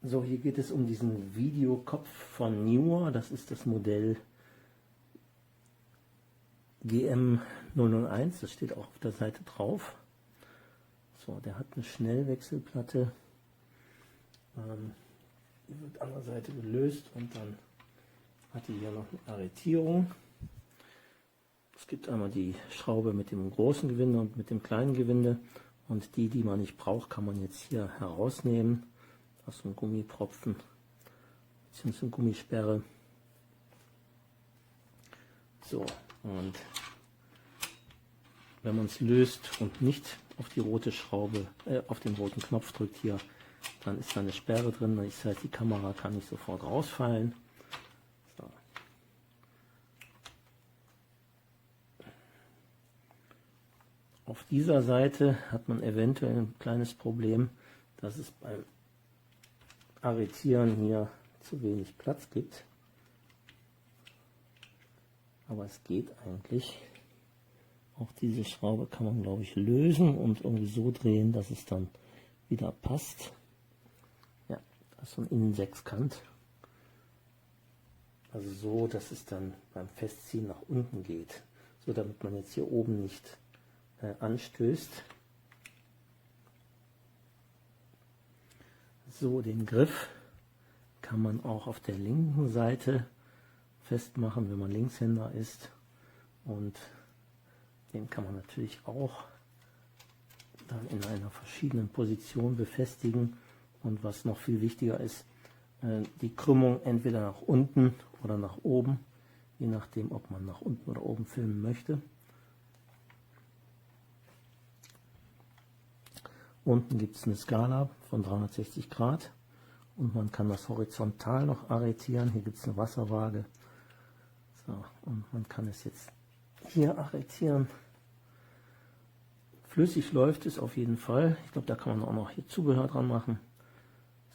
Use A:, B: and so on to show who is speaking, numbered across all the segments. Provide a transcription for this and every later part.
A: So, hier geht es um diesen Videokopf von NEEWER. Das ist das Modell GM001. Das steht auch auf der Seite drauf. So, der hat eine Schnellwechselplatte. Die wird an der Seite gelöst und dann hat die hier noch eine Arretierung. Es gibt einmal die Schraube mit dem großen Gewinde und mit dem kleinen Gewinde. Und die man nicht braucht, kann man jetzt hier herausnehmen. Aus dem Gummipropfen bzw. Gummisperre. So, und wenn man es löst und nicht auf die rote Schraube, auf den roten Knopf drückt hier, dann ist da eine Sperre drin. Das heißt, die Kamera kann nicht sofort rausfallen. So. Auf dieser Seite hat man eventuell ein kleines Problem, dass es beim Arretieren hier zu wenig Platz gibt. Aber es geht eigentlich. Auch diese Schraube kann man, glaube ich, lösen und irgendwie so drehen, dass es dann wieder passt. Ja, das ist so ein Innensechskant. Also so, dass es dann beim Festziehen nach unten geht. So, damit man jetzt hier oben nicht anstößt. So, den Griff kann man auch auf der linken Seite festmachen, wenn man Linkshänder ist. Und den kann man natürlich auch dann in einer verschiedenen Position befestigen. Und was noch viel wichtiger ist, die Krümmung entweder nach unten oder nach oben, je nachdem, ob man nach unten oder oben filmen möchte. Unten gibt es eine Skala von 360 Grad und man kann das horizontal noch arretieren. Hier gibt es eine Wasserwaage. So, und man kann es jetzt hier arretieren. Flüssig läuft es auf jeden Fall. Ich glaube, da kann man auch noch hier Zubehör dran machen.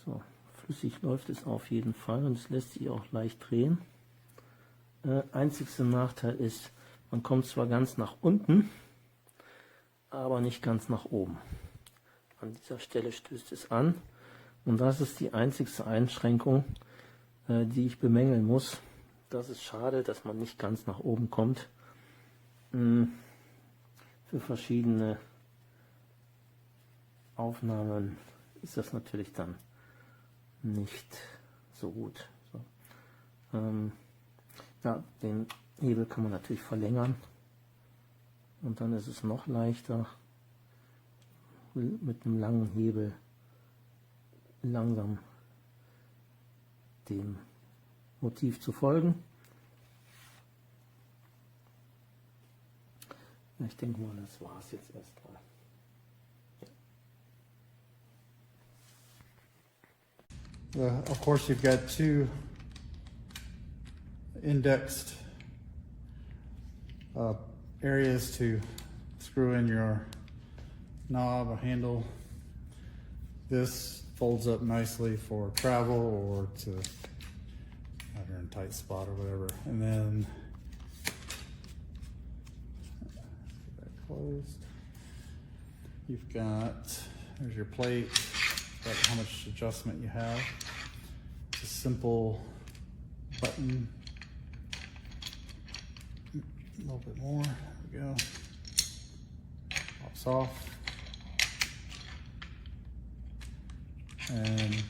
A: So, flüssig läuft es auf jeden Fall und es lässt sich auch leicht drehen. Einzigster Nachteil ist, man kommt zwar ganz nach unten, aber nicht ganz nach oben. An dieser Stelle stößt es an und das ist die einzigste Einschränkung, die ich bemängeln muss. Das ist schade, dass man nicht ganz nach oben kommt. Für verschiedene Aufnahmen ist das natürlich dann nicht so gut. So. Ja, den Hebel kann man natürlich verlängern und dann ist es noch leichter, mit einem langen Hebel langsam dem Motiv zu folgen. Ja, ich denke mal, das war es jetzt erstmal.
B: Of course, you've got two indexed areas to screw in your knob or handle. This folds up nicely for travel or to if you're in a tight spot or whatever. And then get that closed. You've got, there's your plate, got how much adjustment you have. It's a simple button. A little bit more, there we go. Pops off. And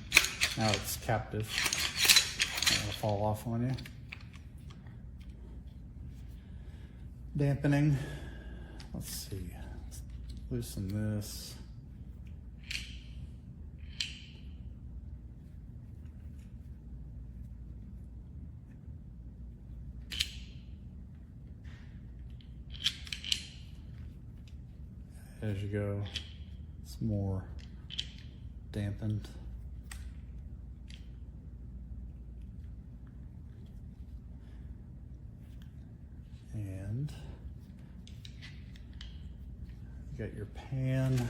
B: now it's captive. It'll fall off on you. Dampening. Let's see. Let's loosen this. As you go, it's more dampened. And you got your pan.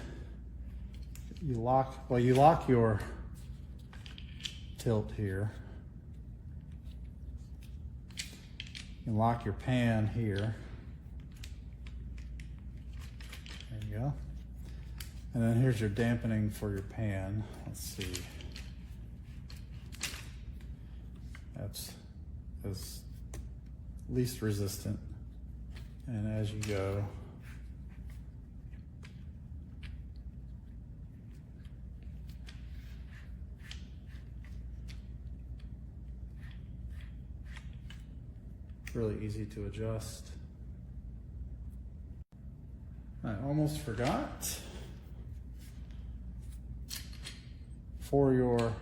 B: You lock your tilt here. You lock your pan here. There you go. And then here's your dampening for your pan. Let's see. That's as least resistant. And as you go, really easy to adjust. I almost forgot. For your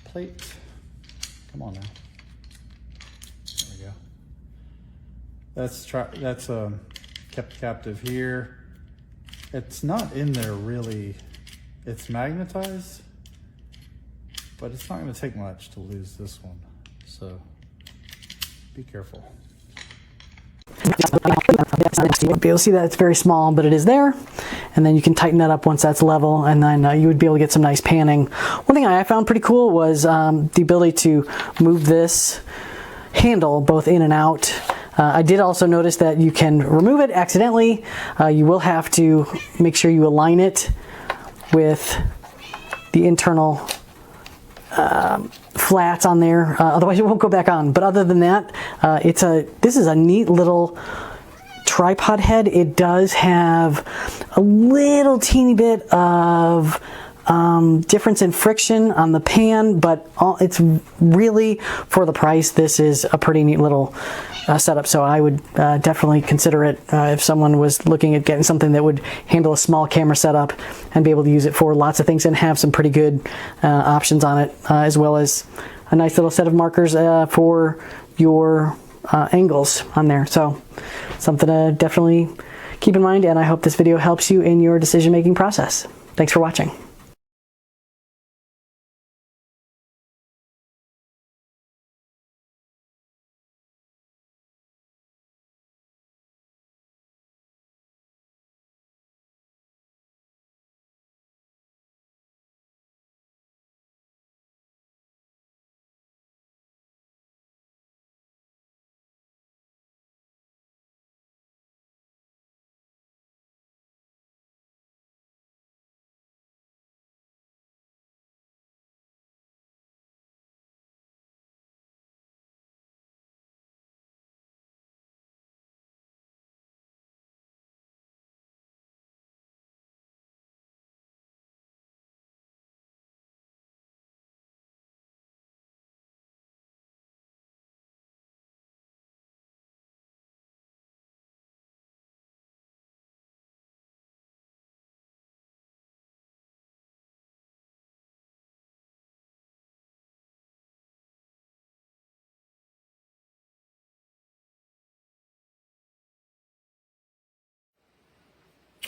B: plate, come on now. There we go. That's kept captive here. It's not in there really. It's magnetized, but it's not going to take much to lose this one. So be careful.
C: You won't be able to see that it's very small, but it is there. And then you can tighten that up once that's level, and then you would be able to get some nice panning. One thing I found pretty cool was the ability to move this handle both in and out. I did also notice that you can remove it accidentally. You will have to make sure you align it with the internal flats on there, otherwise it won't go back on. But other than that, this is a neat little tripod head. It does have a little teeny bit of difference in friction on the pan, but it's really, for the price, this is a pretty neat little setup. So I would definitely consider it if someone was looking at getting something that would handle a small camera setup and be able to use it for lots of things and have some pretty good options on it, as well as a nice little set of markers for your angles on there. So something to definitely keep in mind, and I hope this video helps you in your decision-making process. Thanks for watching.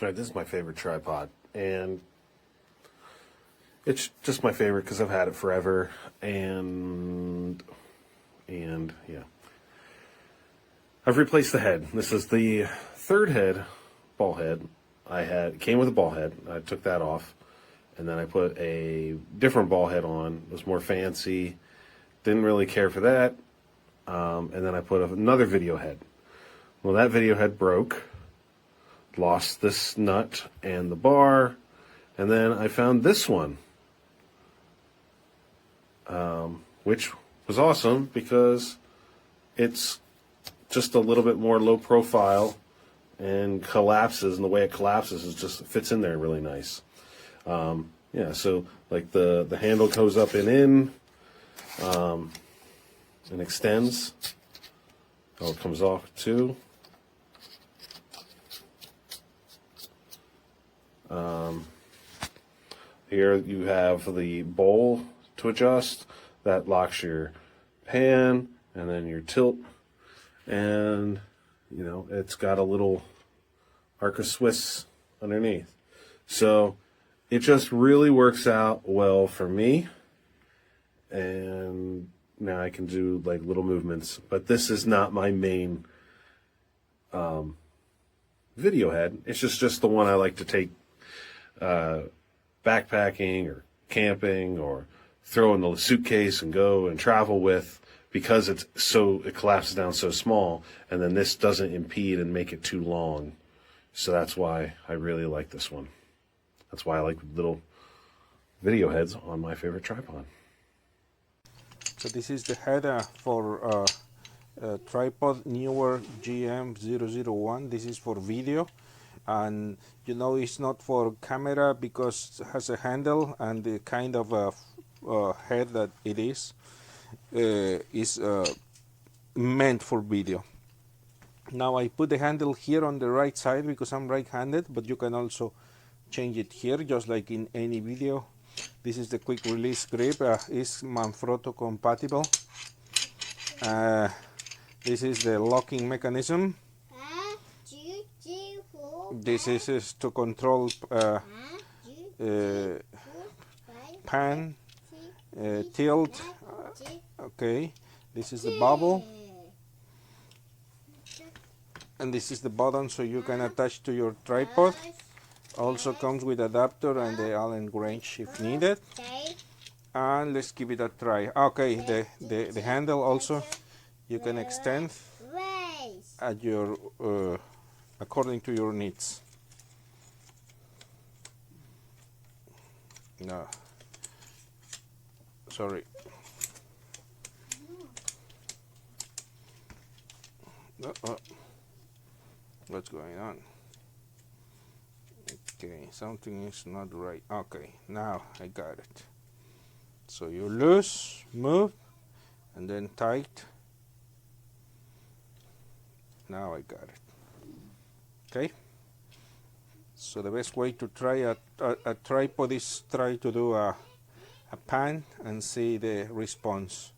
D: All right, this is my favorite tripod, and it's just my favorite because I've had it forever, and yeah. I've replaced the head. This is the third head, ball head. It came with a ball head. I took that off, and then I put a different ball head on. It was more fancy. Didn't really care for that. And then I put another video head. Well, that video head broke. Lost this nut and the bar, and then I found this one, which was awesome because it's just a little bit more low profile and collapses, and the way it collapses is just fits in there really nice. Yeah, so like the handle goes up and in and extends. Oh, it comes off too. Here you have the bowl to adjust. That locks your pan and then your tilt. And, you know, it's got a little arc of Swiss underneath. So it just really works out well for me. And now I can do like little movements. But this is not my main video head. It's just the one I like to take backpacking or camping or throw in the suitcase and go and travel with, because it collapses down so small, and then this doesn't impede and make it too long. So that's why I really like this one. That's why I like little video heads on my favorite tripod.
E: So this is the head for tripod NEEWER GM001. This is for video, and you know it's not for camera because it has a handle, and the kind of head that it is meant for video. Now I put the handle here on the right side because I'm right-handed, but you can also change it here just like in any video. This is the quick release grip, is Manfrotto compatible. This is the locking mechanism. This is to control pan, tilt. Okay, this is the bubble. And this is the button so you can attach to your tripod. Also comes with adapter and the Allen wrench if needed. And let's give it a try. Okay, the handle also you can extend at your according to your needs. No, sorry. What's going on? Okay, something is not right. Okay, now I got it. So you loose, move, and then tight. Now I got it. Okay. So the best way to try a tripod is try to do a pan and see the response.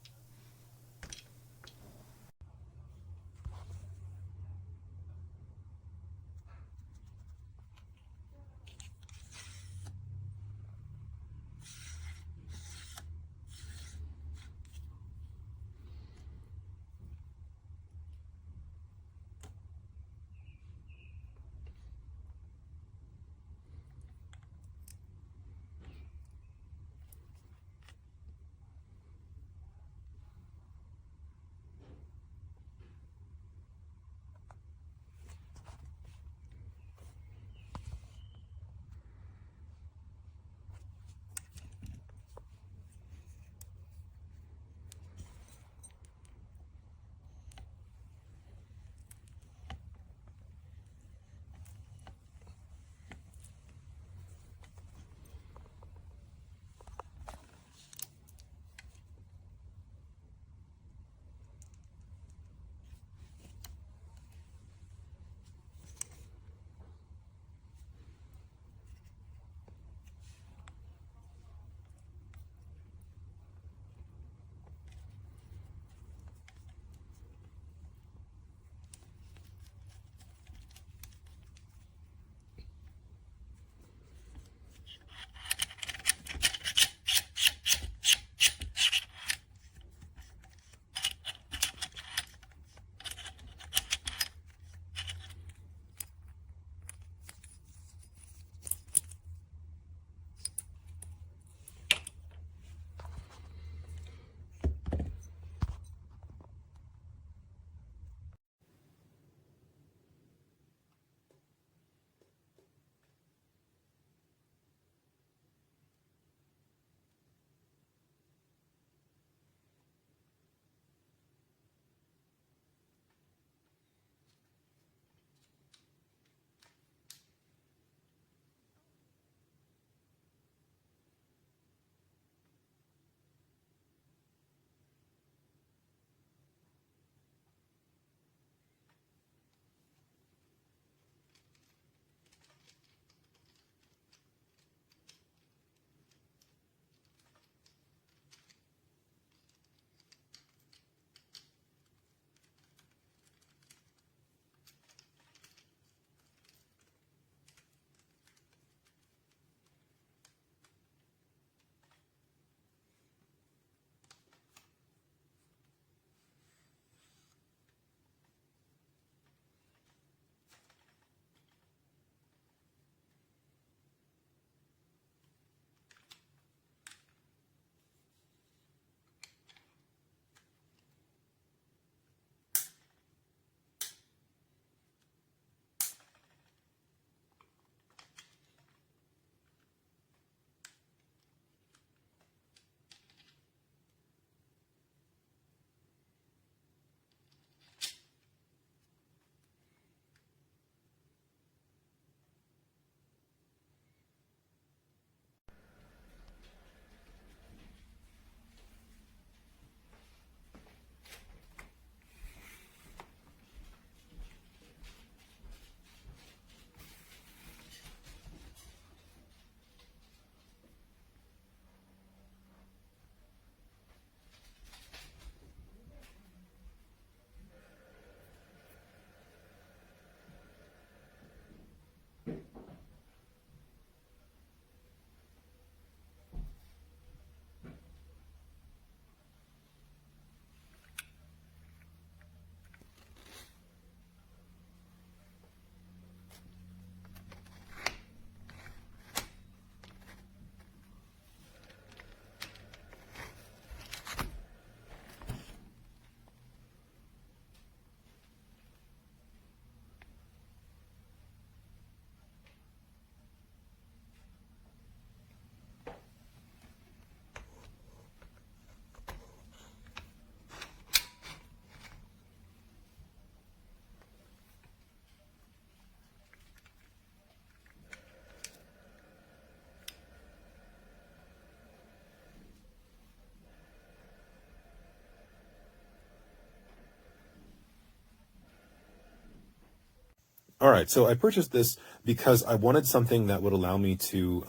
F: All right, so I purchased this because I wanted something that would allow me to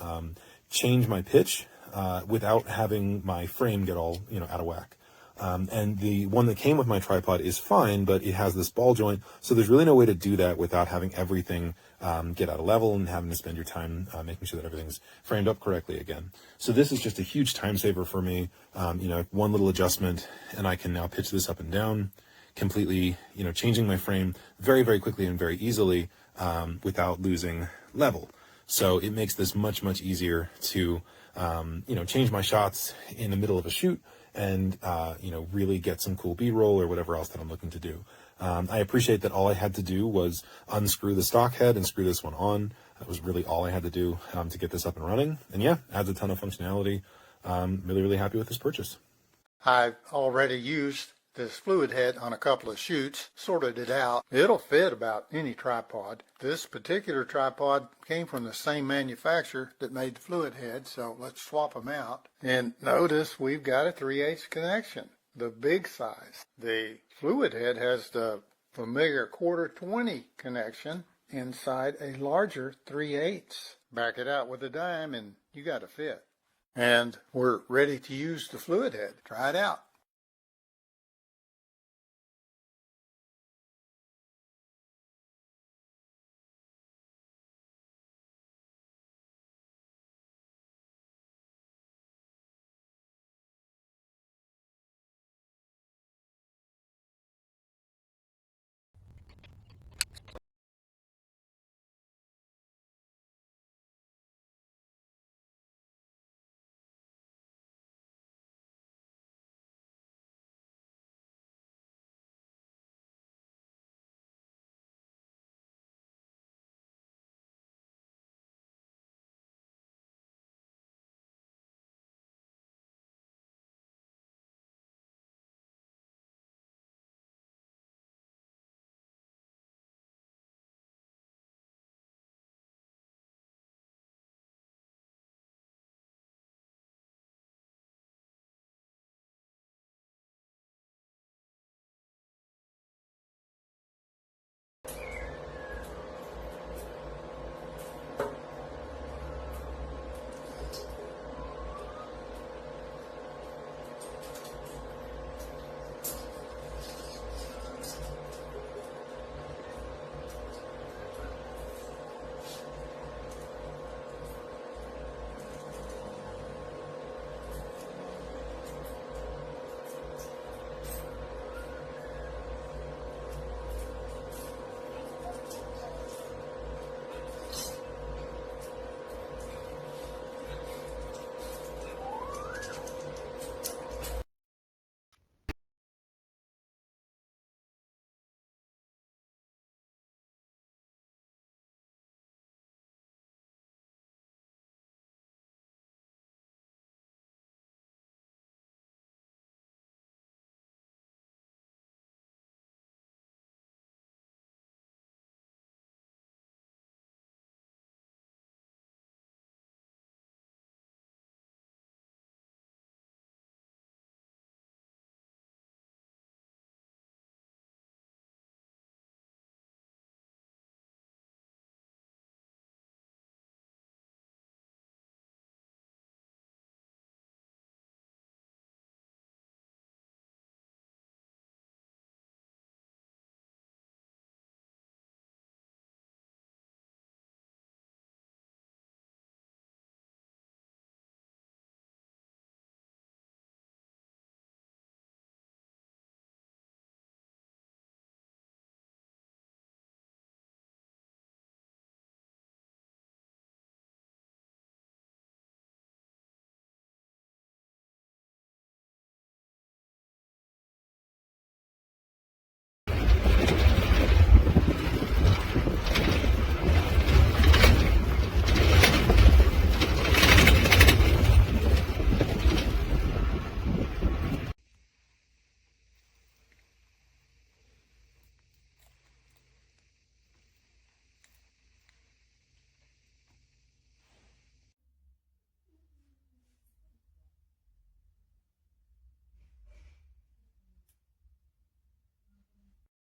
F: change my pitch without having my frame get all, out of whack. And the one that came with my tripod is fine, but it has this ball joint, so there's really no way to do that without having everything get out of level and having to spend your time making sure that everything's framed up correctly again. So this is just a huge time saver for me. One little adjustment, and I can now pitch this up and down, completely, changing my frame very, very quickly and very easily without losing level. So it makes this much, much easier to, change my shots in the middle of a shoot and, really get some cool B-roll or whatever else that I'm looking to do. I appreciate that all I had to do was unscrew the stock head and screw this one on. That was really all I had to do to get this up and running. And yeah, adds a ton of functionality. Really, really happy with this purchase.
G: I've already used this fluid head on a couple of shoots, sorted it out. It'll fit about any tripod. This particular tripod came from the same manufacturer that made the fluid head, so let's swap them out. And notice we've got a 3/8 connection, the big size. The fluid head has the familiar 1/4-20 connection inside a larger 3/8. Back it out with a dime and you got a fit. And we're ready to use the fluid head. Try it out.